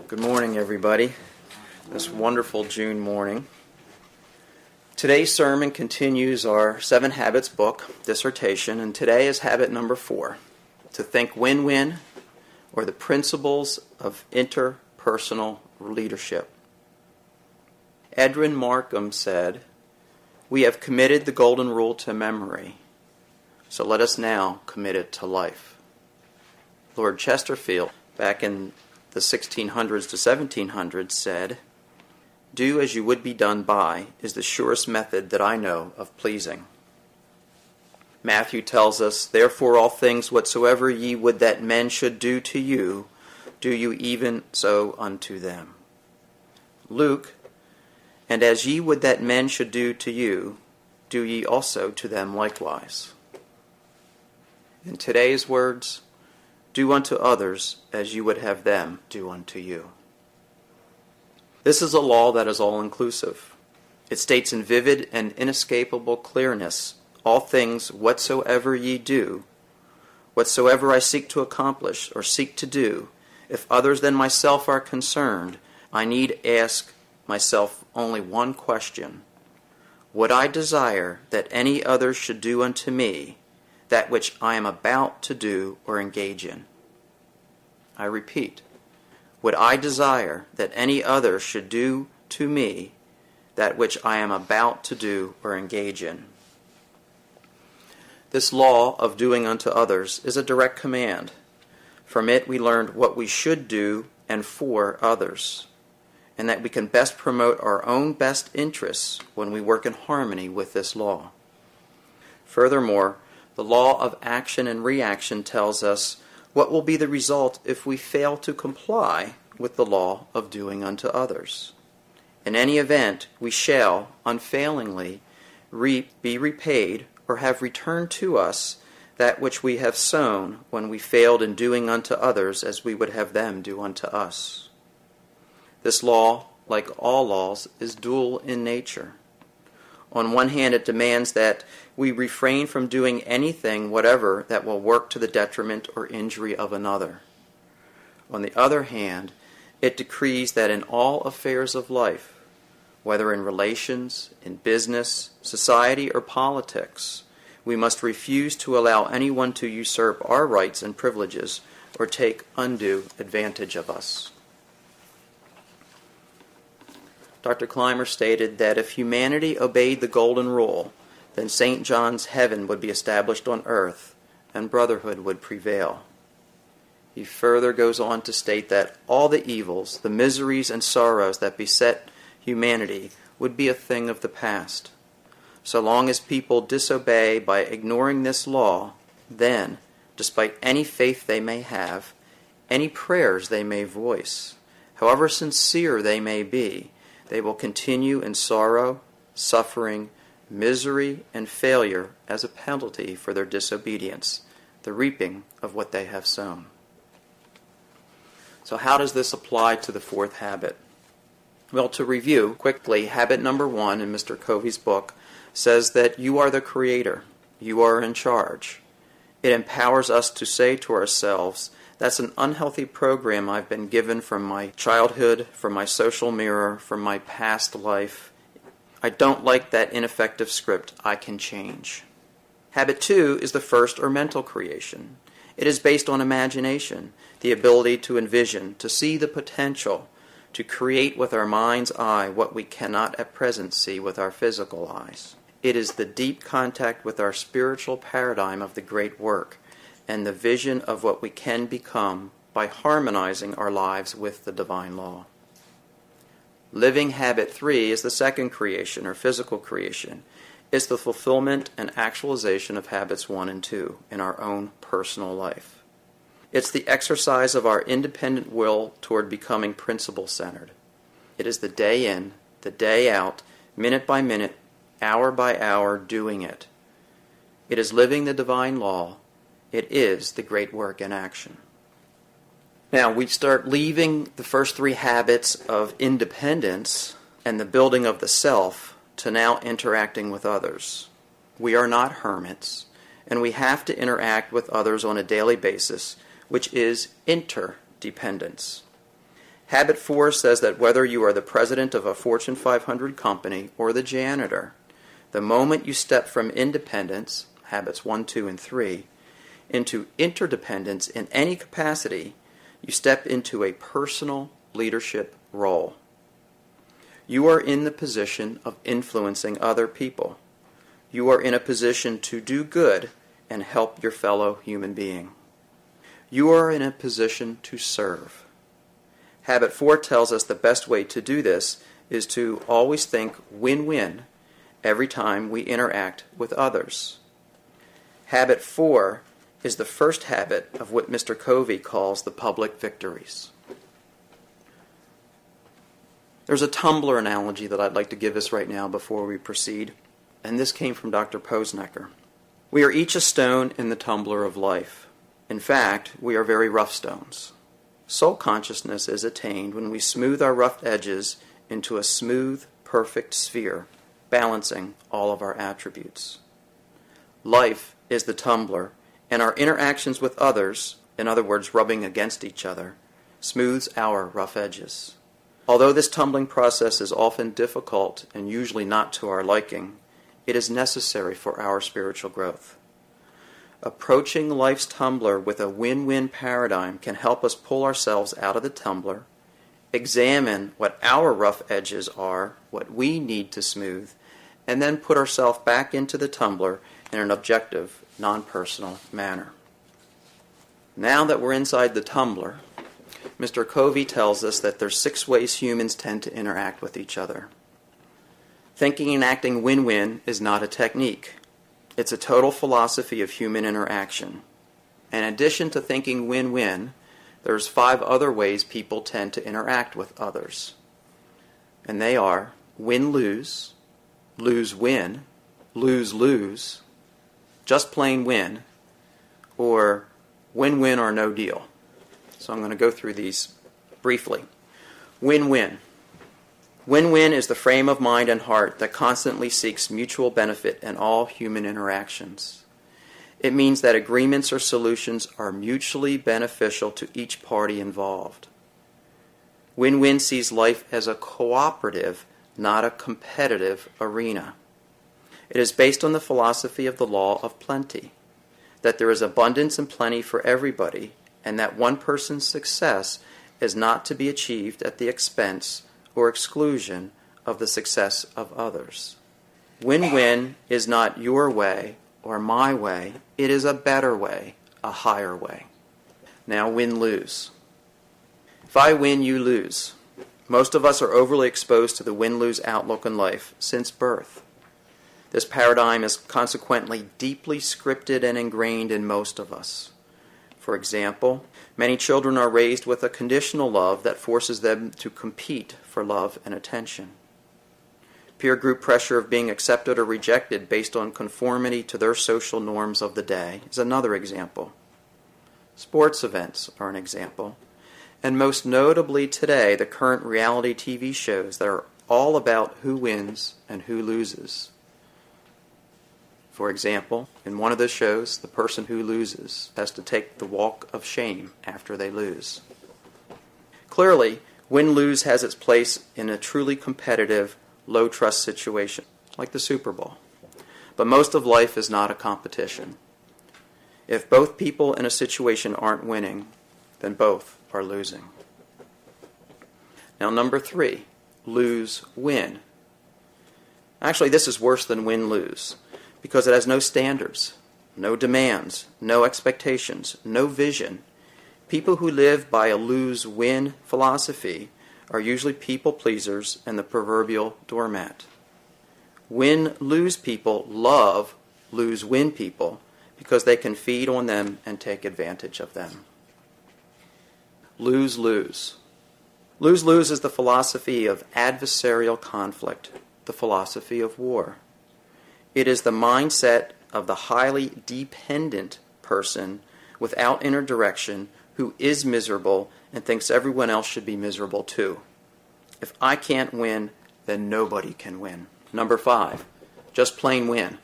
Good morning, everybody. This wonderful June morning. Today's sermon continues our 7 Habits book dissertation, and today is habit number 4, to think win-win, or the principles of interpersonal leadership. Edwin Markham said, "We have committed the golden rule to memory, so let us now commit it to life." Lord Chesterfield, back in the 1600s to 1700s, said, "Do as you would be done by is the surest method that I know of pleasing." Matthew tells us, "Therefore all things whatsoever ye would that men should do to you, do you even so unto them." Luke, "And as ye would that men should do to you, do ye also to them likewise." In today's words, do unto others as you would have them do unto you. This is a law that is all-inclusive. It states in vivid and inescapable clearness, all things whatsoever ye do, whatsoever I seek to accomplish or seek to do, if others than myself are concerned, I need ask myself only one question. Would I desire that any others should do unto me that which I am about to do or engage in? I repeat, would I desire that any other should do to me that which I am about to do or engage in? This law of doing unto others is a direct command. From it we learned what we should do and for others, and that we can best promote our own best interests when we work in harmony with this law. Furthermore, the law of action and reaction tells us what will be the result if we fail to comply with the law of doing unto others. In any event, we shall, unfailingly, be repaid or have returned to us that which we have sown when we failed in doing unto others as we would have them do unto us. This law, like all laws, is dual in nature. On one hand, it demands that we refrain from doing anything whatever that will work to the detriment or injury of another. On the other hand, it decrees that in all affairs of life, whether in relations, in business, society, or politics, we must refuse to allow anyone to usurp our rights and privileges or take undue advantage of us. Dr. Clymer stated that if humanity obeyed the golden rule, then St. John's heaven would be established on earth and brotherhood would prevail. He further goes on to state that all the evils, the miseries and sorrows that beset humanity would be a thing of the past. So long as people disobey by ignoring this law, then, despite any faith they may have, any prayers they may voice, however sincere they may be, they will continue in sorrow, suffering, misery, and failure as a penalty for their disobedience, the reaping of what they have sown. So how does this apply to the 4th habit? Well, to review quickly, habit number 1 in Mr. Covey's book says that you are the creator, you are in charge. It empowers us to say to ourselves, that's an unhealthy program I've been given from my childhood, from my social mirror, from my past life. I don't like that ineffective script. I can change. Habit 2 is the first or mental creation. It is based on imagination, the ability to envision, to see the potential, to create with our mind's eye what we cannot at present see with our physical eyes. It is the deep contact with our spiritual paradigm of the great work, and the vision of what we can become by harmonizing our lives with the divine law. Living habit 3 is the second creation, or physical creation. It's the fulfillment and actualization of habits 1 and 2 in our own personal life. It's the exercise of our independent will toward becoming principle-centered. It is the day in, the day out, minute by minute, hour by hour doing it. It is living the divine law. It is the great work in action. Now, we start leaving the first 3 habits of independence and the building of the self to now interacting with others. We are not hermits, and we have to interact with others on a daily basis, which is interdependence. Habit 4 says that whether you are the president of a Fortune 500 company or the janitor, the moment you step from independence, habits 1, 2, and 3, into interdependence in any capacity, you step into a personal leadership role. You are in the position of influencing other people. You are in a position to do good and help your fellow human being. You are in a position to serve. Habit 4 tells us the best way to do this is to always think win-win every time we interact with others. Habit 4 is the first habit of what Mr. Covey calls the public victories. There's a tumbler analogy that I'd like to give us right now before we proceed, and this came from Dr. Posnecker. We are each a stone in the tumbler of life. In fact, we are very rough stones. Soul consciousness is attained when we smooth our rough edges into a smooth, perfect sphere, balancing all of our attributes. Life is the tumbler, and our interactions with others, in other words, rubbing against each other, smooths our rough edges. Although this tumbling process is often difficult and usually not to our liking, it is necessary for our spiritual growth. Approaching life's tumbler with a win-win paradigm can help us pull ourselves out of the tumbler, examine what our rough edges are, what we need to smooth, and then put ourselves back into the tumbler in an objective, non-personal manner. Now that we're inside the tumbler, Mr. Covey tells us that there's 6 ways humans tend to interact with each other. Thinking and acting win-win is not a technique. It's a total philosophy of human interaction. In addition to thinking win-win, there's 5 other ways people tend to interact with others. And they are win-lose, lose-win, lose-lose, just plain win, or win-win or no deal. So I'm going to go through these briefly. Win-win. Win-win is the frame of mind and heart that constantly seeks mutual benefit in all human interactions. It means that agreements or solutions are mutually beneficial to each party involved. Win-win sees life as a cooperative, not a competitive arena. It is based on the philosophy of the law of plenty, that there is abundance and plenty for everybody, and that one person's success is not to be achieved at the expense or exclusion of the success of others. Win-win is not your way or my way. It is a better way, a higher way. Now win-lose. If I win, you lose. Most of us are overly exposed to the win-lose outlook in life since birth. This paradigm is consequently deeply scripted and ingrained in most of us. For example, many children are raised with a conditional love that forces them to compete for love and attention. Peer group pressure of being accepted or rejected based on conformity to their social norms of the day is another example. Sports events are an example. And most notably today, the current reality TV shows that are all about who wins and who loses. For example, in one of the shows, the person who loses has to take the walk of shame after they lose. Clearly, win-lose has its place in a truly competitive, low-trust situation, like the Super Bowl. But most of life is not a competition. If both people in a situation aren't winning, then both are losing. Now, number 3, lose-win. Actually, this is worse than win-lose, because it has no standards, no demands, no expectations, no vision. People who live by a lose-win philosophy are usually people-pleasers and the proverbial doormat. Win-lose people love lose-win people because they can feed on them and take advantage of them. Lose-lose. Lose-lose is the philosophy of adversarial conflict, the philosophy of war. It is the mindset of the highly dependent person without inner direction who is miserable and thinks everyone else should be miserable too. If I can't win, then nobody can win. Number 5, just plain win.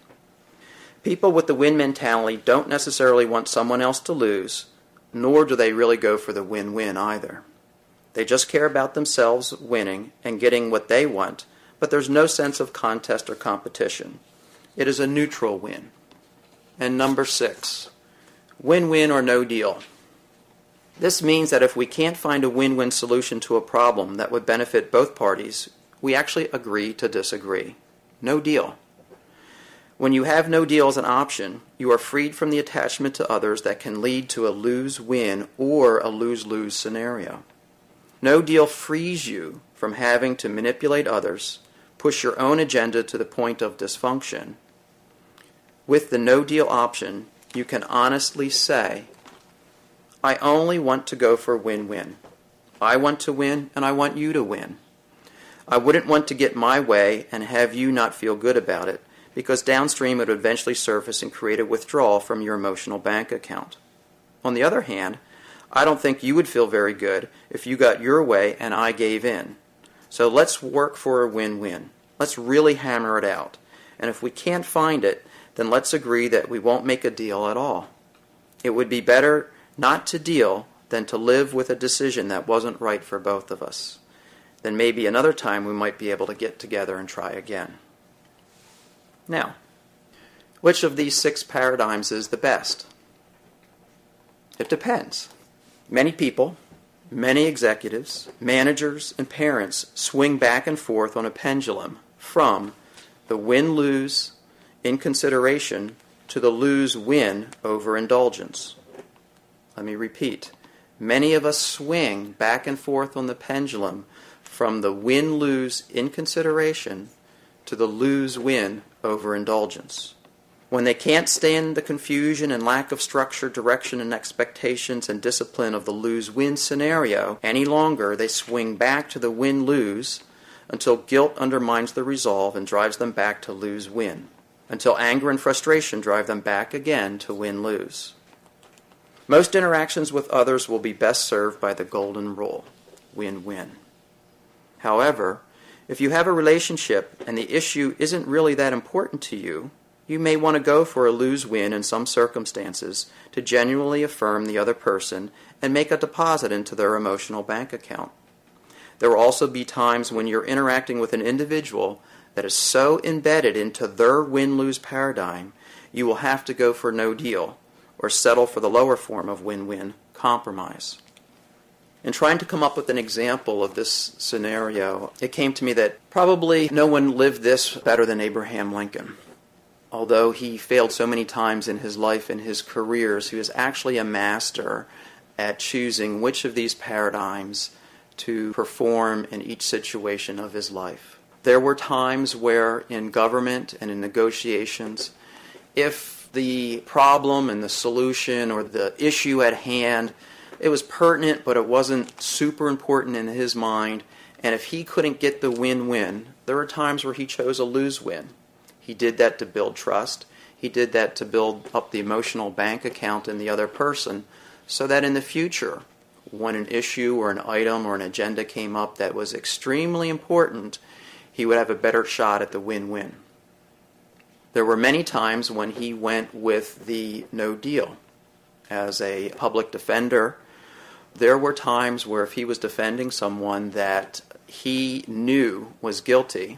People with the win mentality don't necessarily want someone else to lose, nor do they really go for the win-win either. They just care about themselves winning and getting what they want, but there's no sense of contest or competition. It is a neutral win. And number 6, win-win or no deal. This means that if we can't find a win-win solution to a problem that would benefit both parties, we actually agree to disagree. No deal. When you have no deal as an option, you are freed from the attachment to others that can lead to a lose-win or a lose-lose scenario. No deal frees you from having to manipulate others, push your own agenda to the point of dysfunction. With the no deal option, you can honestly say, I only want to go for win-win. I want to win and I want you to win. I wouldn't want to get my way and have you not feel good about it, because downstream it would eventually surface and create a withdrawal from your emotional bank account. On the other hand, I don't think you would feel very good if you got your way and I gave in. So let's work for a win-win. Let's really hammer it out. And if we can't find it, then let's agree that we won't make a deal at all. It would be better not to deal than to live with a decision that wasn't right for both of us. Then maybe another time we might be able to get together and try again. Now, which of these 6 paradigms is the best? It depends. Many people, many executives, managers, and parents swing back and forth on a pendulum from the win-lose in consideration to the lose-win overindulgence. Let me repeat. Many of us swing back and forth on the pendulum from the win-lose in consideration to the lose-win overindulgence. When they can't stand the confusion and lack of structure, direction, and expectations and discipline of the lose-win scenario any longer, they swing back to the win-lose until guilt undermines the resolve and drives them back to lose-win, until anger and frustration drive them back again to win-lose. Most interactions with others will be best served by the golden rule, win-win. However, if you have a relationship and the issue isn't really that important to you, you may want to go for a lose-win in some circumstances to genuinely affirm the other person and make a deposit into their emotional bank account. There will also be times when you're interacting with an individual that is so embedded into their win-lose paradigm, you will have to go for no deal or settle for the lower form of win-win, compromise. In trying to come up with an example of this scenario, it came to me that probably no one lived this better than Abraham Lincoln. Although he failed so many times in his life and his careers, he was actually a master at choosing which of these paradigms to perform in each situation of his life. There were times where in government and in negotiations, if the problem and the solution or the issue at hand, it was pertinent but it wasn't super important in his mind, and if he couldn't get the win-win, there were times where he chose a lose-win. He did that to build trust. He did that to build up the emotional bank account in the other person so that in the future, when an issue or an item or an agenda came up that was extremely important, he would have a better shot at the win-win. There were many times when he went with the no deal. As a public defender, there were times where if he was defending someone that he knew was guilty,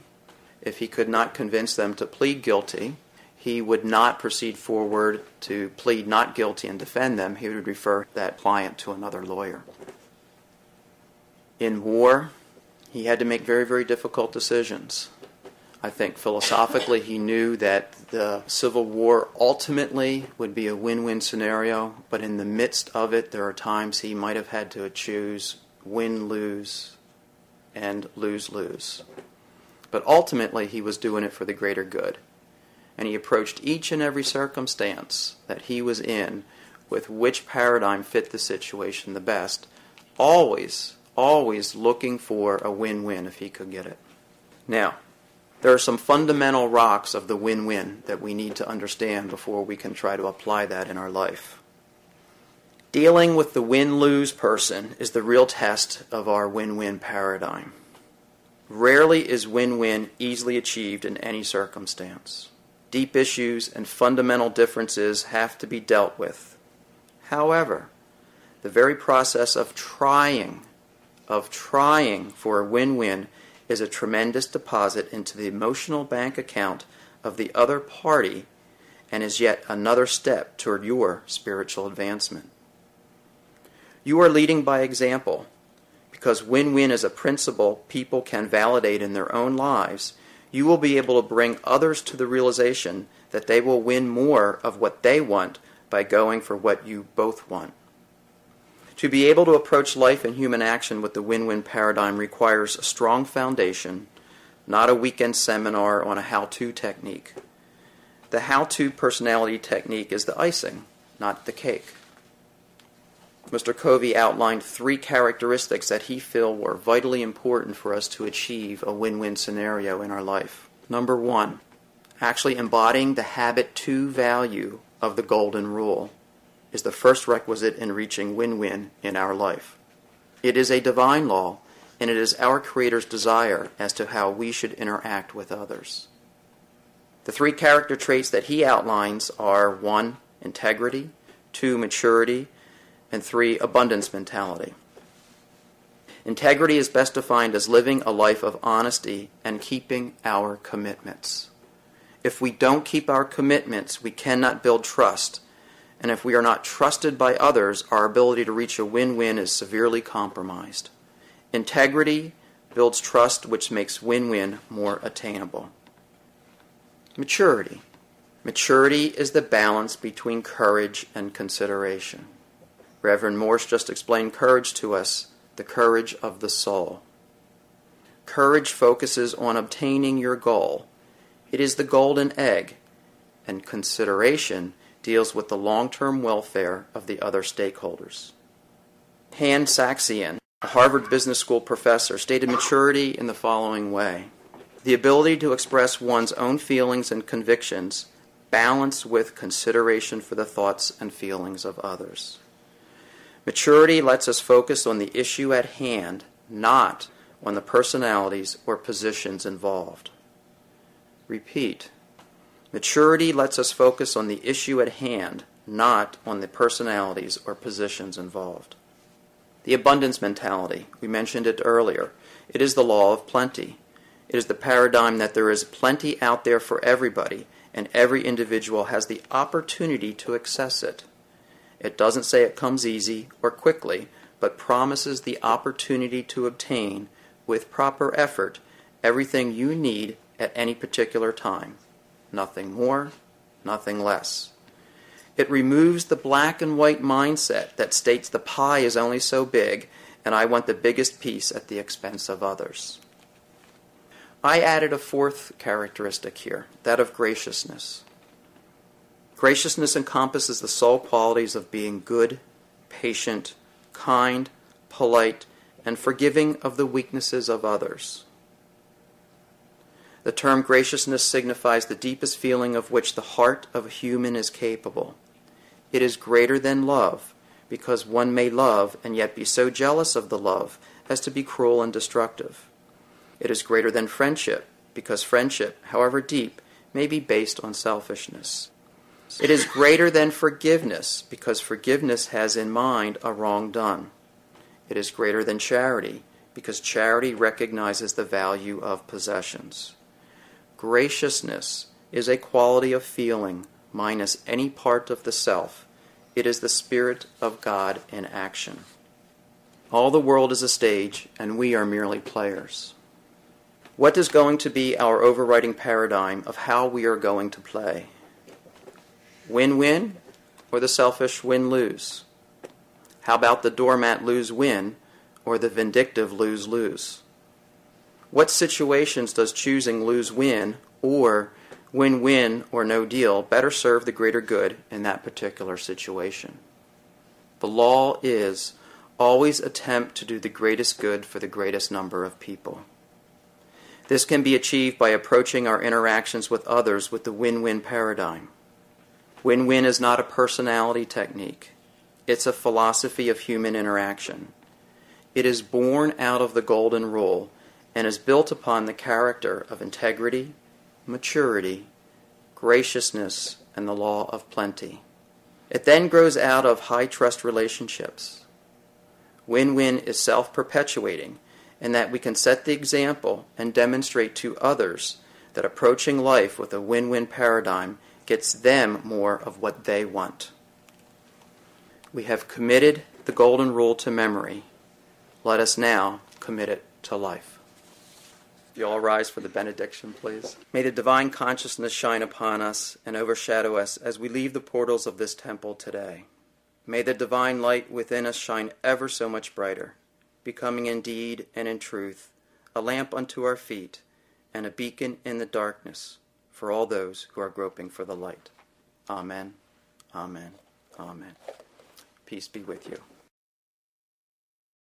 if he could not convince them to plead guilty, he would not proceed forward to plead not guilty and defend them. He would refer that client to another lawyer. In war, he had to make very, very difficult decisions. I think philosophically he knew that the Civil War ultimately would be a win-win scenario, but in the midst of it, there are times he might have had to choose win-lose and lose-lose. But ultimately, he was doing it for the greater good. And he approached each and every circumstance that he was in with which paradigm fit the situation the best, always looking for a win-win if he could get it. Now, there are some fundamental rocks of the win-win that we need to understand before we can try to apply that in our life. Dealing with the win-lose person is the real test of our win-win paradigm. Rarely is win-win easily achieved in any circumstance. Deep issues and fundamental differences have to be dealt with. However, the very process of trying of trying for a win-win is a tremendous deposit into the emotional bank account of the other party and is yet another step toward your spiritual advancement. You are leading by example. Because win-win is a principle people can validate in their own lives, you will be able to bring others to the realization that they will win more of what they want by going for what you both want. To be able to approach life and human action with the win-win paradigm requires a strong foundation, not a weekend seminar on a how-to technique. The how-to personality technique is the icing, not the cake. Mr. Covey outlined 3 characteristics that he felt were vitally important for us to achieve a win-win scenario in our life. Number 1, actually embodying the habit to value of the golden rule is the first requisite in reaching win-win in our life. It is a divine law, and it is our Creator's desire as to how we should interact with others. The 3 character traits that he outlines are 1, integrity, 2, maturity, and 3, abundance mentality. Integrity is best defined as living a life of honesty and keeping our commitments. If we don't keep our commitments, we cannot build trust. And if we are not trusted by others, our ability to reach a win-win is severely compromised. Integrity builds trust, which makes win-win more attainable. Maturity. Maturity is the balance between courage and consideration. Reverend Morse just explained courage to us, the courage of the soul. Courage focuses on obtaining your goal. It is the golden egg, and consideration deals with the long-term welfare of the other stakeholders. Han Saxion, a Harvard Business School professor, stated maturity in the following way: the ability to express one's own feelings and convictions balanced with consideration for the thoughts and feelings of others. Maturity lets us focus on the issue at hand, not on the personalities or positions involved. Repeat. Maturity lets us focus on the issue at hand, not on the personalities or positions involved. The abundance mentality, we mentioned it earlier. It is the law of plenty. It is the paradigm that there is plenty out there for everybody, and every individual has the opportunity to access it. It doesn't say it comes easy or quickly, but promises the opportunity to obtain, with proper effort, everything you need at any particular time. Nothing more, nothing less. It removes the black and white mindset that states the pie is only so big and I want the biggest piece at the expense of others. I added a 4th characteristic here, that of graciousness. Graciousness encompasses the soul qualities of being good, patient, kind, polite, and forgiving of the weaknesses of others. The term graciousness signifies the deepest feeling of which the heart of a human is capable. It is greater than love, because one may love and yet be so jealous of the love as to be cruel and destructive. It is greater than friendship, because friendship, however deep, may be based on selfishness. It is greater than forgiveness, because forgiveness has in mind a wrong done. It is greater than charity, because charity recognizes the value of possessions. Graciousness is a quality of feeling minus any part of the self. It is the Spirit of God in action. All the world is a stage, and we are merely players. What is going to be our overriding paradigm of how we are going to play? Win-win or the selfish win-lose? How about the doormat lose-win or the vindictive lose-lose? What situations does choosing lose-win or win-win or no deal better serve the greater good in that particular situation? The law is always attempt to do the greatest good for the greatest number of people. This can be achieved by approaching our interactions with others with the win-win paradigm. Win-win is not a personality technique. It's a philosophy of human interaction. It is born out of the golden rule and is built upon the character of integrity, maturity, graciousness, and the law of plenty. It then grows out of high trust relationships. Win-win is self-perpetuating, and that we can set the example and demonstrate to others that approaching life with a win-win paradigm gets them more of what they want. We have committed the golden rule to memory. Let us now commit it to life. You all rise for the benediction, please. May the divine consciousness shine upon us and overshadow us as we leave the portals of this temple today. May the divine light within us shine ever so much brighter, becoming in deed and in truth a lamp unto our feet and a beacon in the darkness for all those who are groping for the light. Amen, amen, amen. Peace be with you.